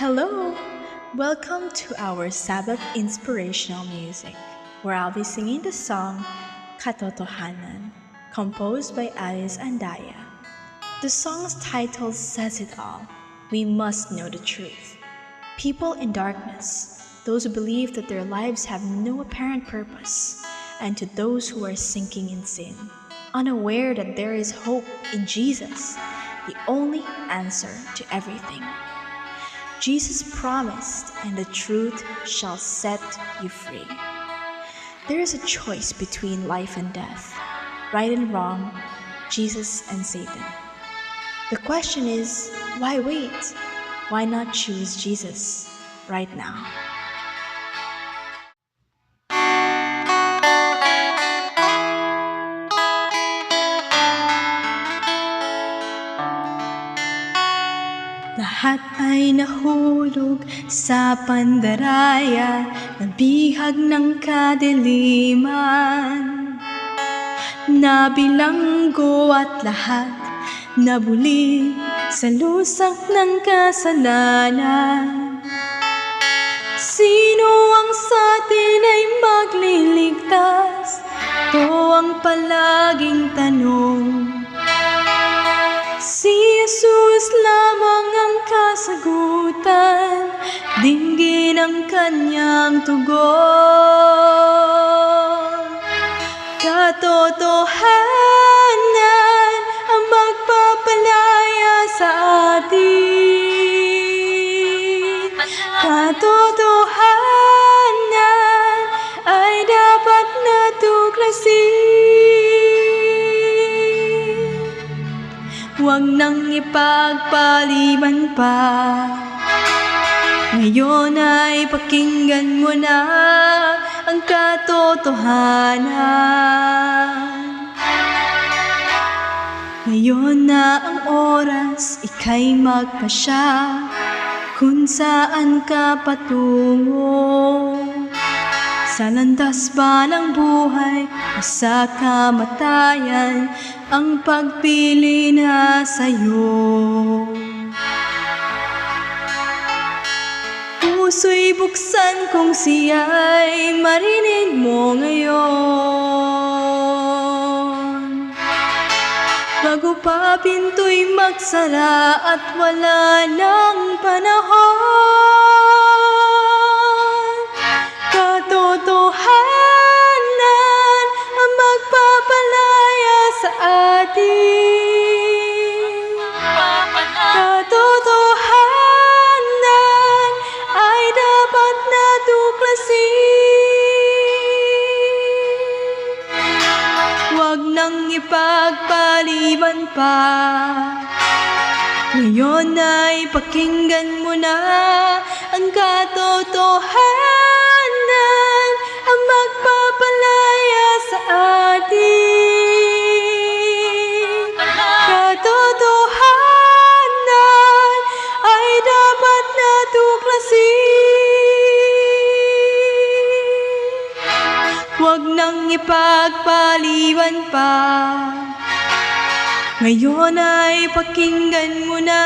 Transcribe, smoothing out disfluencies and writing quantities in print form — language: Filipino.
Hello! Welcome to our Sabbath inspirational music, where I'll be singing the song Katotohanan, composed by Alice Andaya. The song's title says it all. We must know the truth. People in darkness, those who believe that their lives have no apparent purpose, and to those who are sinking in sin, unaware that there is hope in Jesus, the only answer to everything. Jesus promised, and the truth shall set you free. There is a choice between life and death, right and wrong, Jesus and Satan. The question is, why wait? Why not choose Jesus right now? Lahat ay nahulog sa pandaraya ng bihag ng kadiliman. Nabilanggo at lahat nabuli sa lusak ng kasalanan. Sino ang sa atin ay magliligtas? Ito ang palaging tanong. Si Jesus lamang ang kasagutan, dinggin ang kanyang tugon. Katotohanan ang magpapalaya sa atin. Katotohanan ay dapat natuklasin. Huwag nang ipagpaliban pa. Ngayon ay pakinggan mo na ang katotohanan. Ngayon na ang oras, ika'y magpasya kung saan ka patungo. Sa landas ba ng buhay o sa kamatayan, ang pagpili na sa'yo. Puso'y buksan kung siya'y marinig mo ngayon. Bago pa pinto'y magsara at wala ng panahon. Katotohanan ang magpapalaya sa atin. Katotohanan ay dapat natuklasin. Huwag nang ipagpaliban pa. Ngayon ay pakinggan mo na ang katotohanan ang magpapalaya sa atin. Katotohanan ay dapat natuklasin. Huwag nang ipagpaliban pa. Ngayon ay pakinggan mo na